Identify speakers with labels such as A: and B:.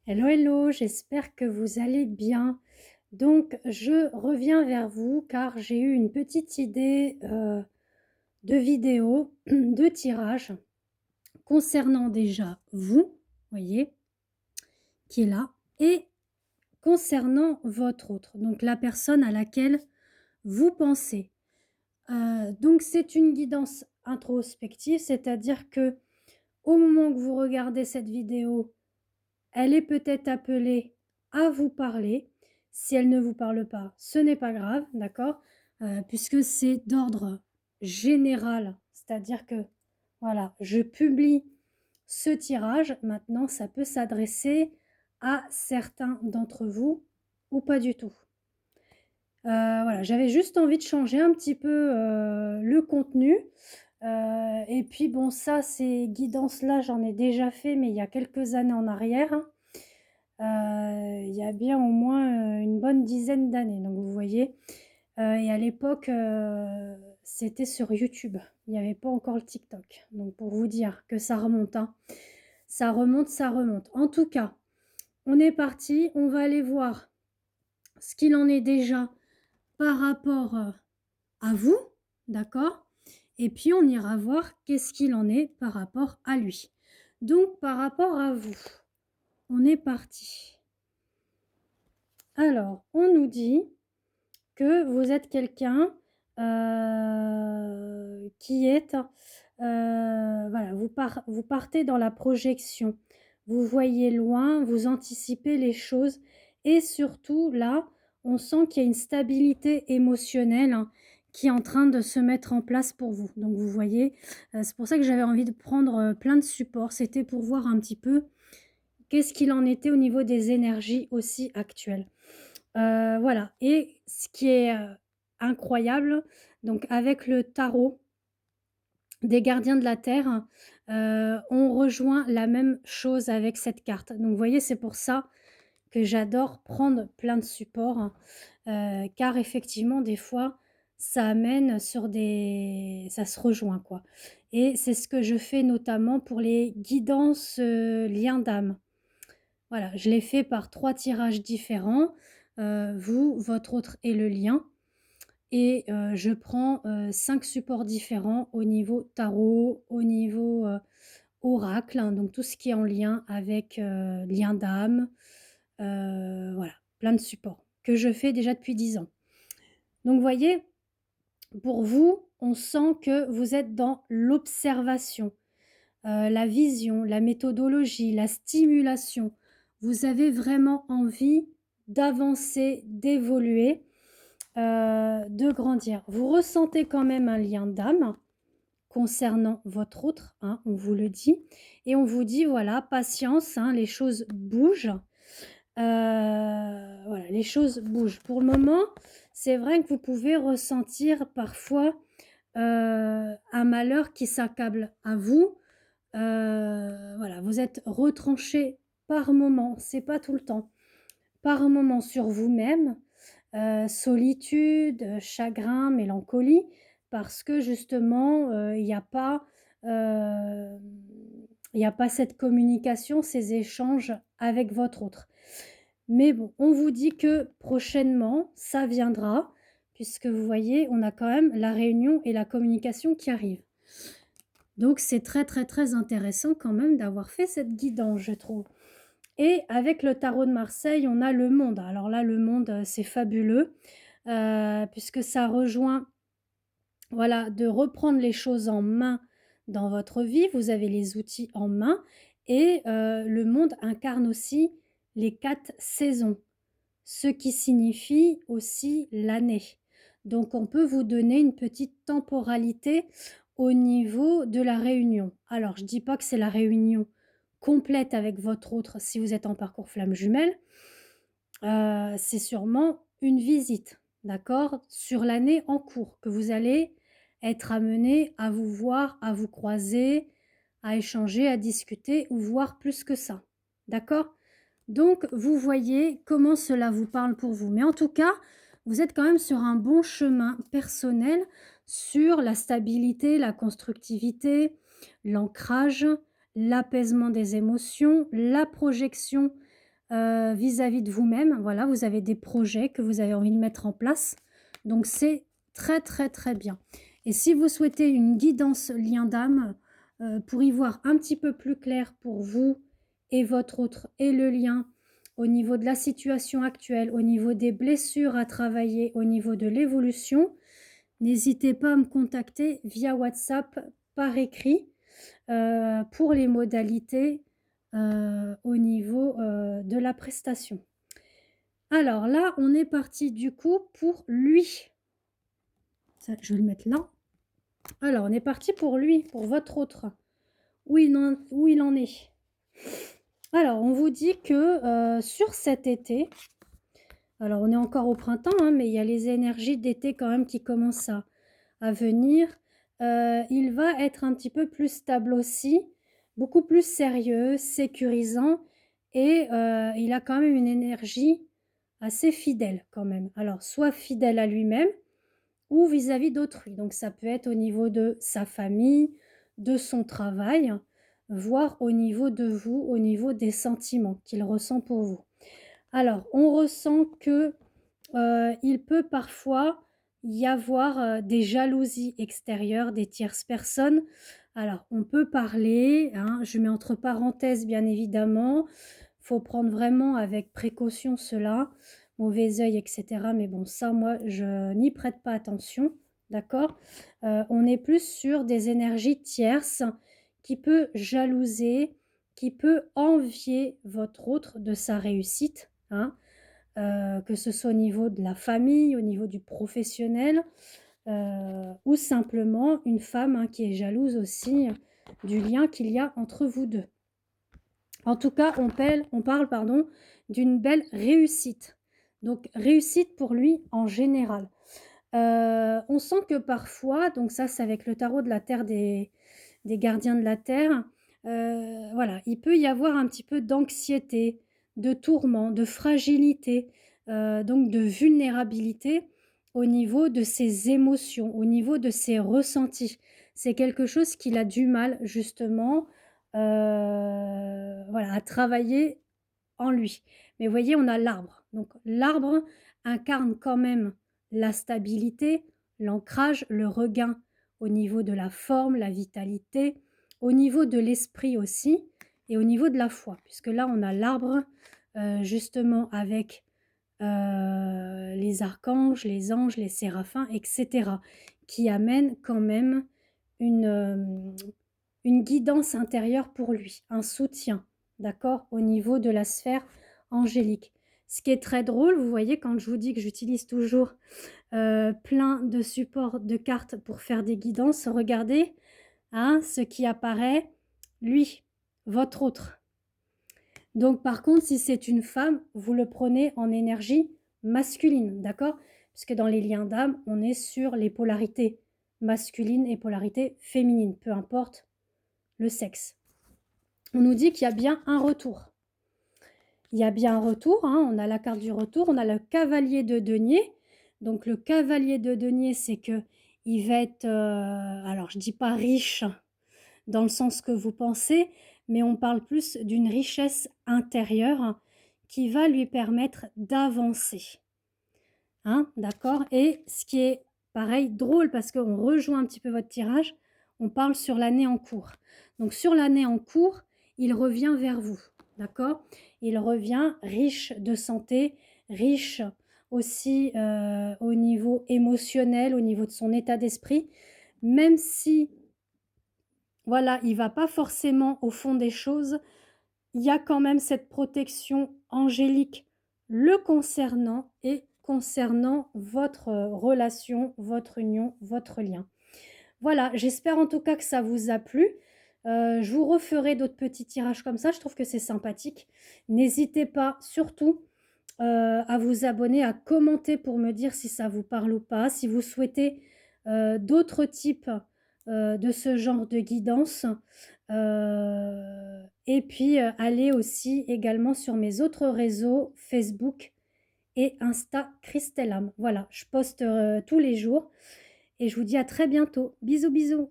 A: Hello, hello, j'espère que vous allez bien. Donc, je reviens vers vous car j'ai eu une petite idée de vidéo, de tirage concernant déjà vous, voyez, qui est là, et concernant votre autre, donc la personne à laquelle vous pensez. Donc, c'est une guidance introspective, c'est-à-dire que au moment que vous regardez cette vidéo, elle est peut-être appelée à vous parler. Si elle ne vous parle pas, ce n'est pas grave, d'accord? Puisque c'est d'ordre général, c'est-à-dire que, voilà, je publie ce tirage. Maintenant, ça peut s'adresser à certains d'entre vous ou pas du tout. Voilà, j'avais juste envie de changer un petit peu, le contenu, et puis bon, ça, ces guidances-là, j'en ai déjà fait, mais il y a quelques années en arrière, hein. Il y a bien au moins, une bonne dizaine d'années, donc vous voyez? Et à l'époque, c'était sur YouTube. Il n'y avait pas encore le TikTok. Donc pour vous dire que ça remonte, hein. Ça remonte, ça remonte. En tout cas, on est parti, on va aller voir ce qu'il en est déjà par rapport, à vous, d'accord? Et puis on ira voir qu'est-ce qu'il en est par rapport à lui. Donc par rapport à vous, on est parti. Alors, on nous dit que vous êtes quelqu'un, qui est, voilà, vous partez dans la projection. Vous voyez loin, vous anticipez les choses et surtout là, on sent qu'il y a une stabilité émotionnelle, hein, qui est en train de se mettre en place pour vous. Donc vous voyez, c'est pour ça que j'avais envie de prendre, plein de supports. C'était pour voir un petit peu qu'est-ce qu'il en était au niveau des énergies aussi actuelles. Voilà, et ce qui est, incroyable, donc avec le tarot des gardiens de la terre, on rejoint la même chose avec cette carte. Donc vous voyez, c'est pour ça que j'adore prendre plein de supports, hein, car effectivement des fois ça amène sur des ça se rejoint quoi, et c'est ce que je fais notamment pour les guidances, liens d'âme. Voilà, je l'ai fait par 3 tirages différents, vous, votre autre et le lien, et je prends, 5 supports différents au niveau tarot, au niveau, oracle, hein, donc tout ce qui est en lien avec, lien d'âme, voilà, plein de supports que je fais déjà depuis 10 ans. Donc vous voyez, pour vous, on sent que vous êtes dans l'observation, la vision, la méthodologie, la stimulation. Vous avez vraiment envie d'avancer, d'évoluer, de grandir. Vous ressentez quand même un lien d'âme concernant votre autre, hein, on vous le dit, et on vous dit voilà, patience, hein, les choses bougent. Voilà, les choses bougent. Pour le moment, c'est vrai que vous pouvez ressentir parfois, un malheur qui s'accable à vous. Voilà, vous êtes retranché par moment, c'est pas tout le temps, par moment sur vous-même, solitude, chagrin, mélancolie, parce que justement, hem, il y a pas cette communication, ces échanges avec votre autre. Mais bon, on vous dit que prochainement, ça viendra, puisque vous voyez, on a quand même la réunion et la communication qui arrivent. Donc c'est très, très, très intéressant quand même d'avoir fait cette guidance, je trouve. Et avec le tarot de Marseille, on a le monde. Alors là, le monde, c'est fabuleux, puisque ça rejoint, voilà, de reprendre les choses en main dans votre vie. Vous avez les outils en main, et le monde incarne aussi les 4 saisons, ce qui signifie aussi l'année. Donc on peut vous donner une petite temporalité au niveau de la réunion. Alors je dis pas que c'est la réunion complète avec votre autre si vous êtes en parcours flamme jumelle, c'est sûrement une visite, d'accord? Sur l'année en cours que vous allez être amené à vous voir, à vous croiser, à échanger, à discuter ou voir plus que ça, d'accord? Donc vous voyez comment cela vous parle pour vous. Mais en tout cas, vous êtes quand même sur un bon chemin personnel sur la stabilité, la constructivité, l'ancrage, l'apaisement des émotions, la projection, vis-à-vis de vous-même. Voilà, vous avez des projets que vous avez envie de mettre en place. Donc c'est très, très, très bien. Et si vous souhaitez une guidance lien d'âme, pour y voir un petit peu plus clair pour vous et votre autre et le lien au niveau de la situation actuelle, au niveau des blessures à travailler, au niveau de l'évolution, n'hésitez pas à me contacter via WhatsApp par écrit, pour les modalités, au niveau, de la prestation. Alors là, on est parti du coup pour lui. Ça, je vais le mettre là. Alors, on est parti pour lui, pour votre autre. Où il en est. Alors, on vous dit que, sur cet été, alors on est encore au printemps, hein, mais il y a les énergies d'été quand même qui commencent à venir. Il va être un petit peu plus stable aussi, beaucoup plus sérieux, sécurisant et il a quand même une énergie assez fidèle quand même. Alors soit fidèle à lui-même ou vis-à-vis d'autrui. Donc ça peut être au niveau de sa famille, de son travail, voire au niveau de vous, au niveau des sentiments qu'il ressent pour vous. Alors on ressent que, il peut parfois y avoir, des jalousies extérieures, des tierces personnes. Alors on peut parler, hein, je mets entre parenthèses bien évidemment, faut prendre vraiment avec précaution cela, mauvais œil et cetera, mais bon ça moi je n'y prête pas attention, d'accord? On est plus sur des énergies tierces qui peut jalouser, qui peut envier votre autre de sa réussite, hein, que ce soit au niveau de la famille, au niveau du professionnel, ou simplement une femme, hein, qui est jalouse aussi du lien qu'il y a entre vous 2. En tout cas, on parle, pardon, d'une belle réussite. Donc réussite pour lui en général. On sent que parfois, donc ça c'est avec le tarot de la terre des gardiens de la terre, voilà, il peut y avoir un petit peu d'anxiété, de tourment, de fragilité, donc de vulnérabilité au niveau de ses émotions, au niveau de ses ressentis. C'est quelque chose qu'il a du mal justement, voilà, à travailler en lui. Mais vous voyez, on a l'arbre. Donc l'arbre incarne quand même la stabilité, l'ancrage, le regain au niveau de la forme, la vitalité, au niveau de l'esprit aussi et au niveau de la foi. Puisque là, on a l'arbre, justement avec, les archanges, les anges, les séraphins et cetera, qui amènent quand même une, une guidance intérieure pour lui, un soutien, d'accord? Au niveau de la sphère angélique. Ce qui est très drôle, vous voyez, quand je vous dis que j'utilise toujours, plein de supports de cartes pour faire des guidances, regardez, hein, ce qui apparaît, lui, votre autre. Donc par contre, si c'est une femme, vous le prenez en énergie masculine, d'accord? Puisque dans les liens d'âme, on est sur les polarités masculines et polarités féminines, peu importe le sexe. On nous dit qu'il y a bien un retour. Il y a bien un retour, hein, on a la carte du retour, on a le cavalier de denier. Donc le cavalier de denier, c'est que il va être, alors je dis pas riche dans le sens que vous pensez, mais on parle plus d'une richesse intérieure qui va lui permettre d'avancer. Hein, d'accord? Et ce qui est pareil, drôle parce qu'on rejoint un petit peu votre tirage, on parle sur l'année en cours. Donc sur l'année en cours, il revient vers vous, d'accord? Il revient riche de santé, riche aussi au niveau émotionnel, au niveau de son état d'esprit, même si, voilà, il va pas forcément au fond des choses, il y a quand même cette protection angélique le concernant et concernant votre relation, votre union, votre lien. Voilà, j'espère en tout cas que ça vous a plu. Je vous referai d'autres petits tirages comme ça, je trouve que c'est sympathique. N'hésitez pas surtout, à vous abonner, à commenter pour me dire si ça vous parle ou pas, si vous souhaitez, d'autres types, de ce genre de guidance. Et puis, allez aussi également sur mes autres réseaux Facebook et Insta Christelle Am. Voilà, je poste, tous les jours et je vous dis à très bientôt. Bisous, bisous.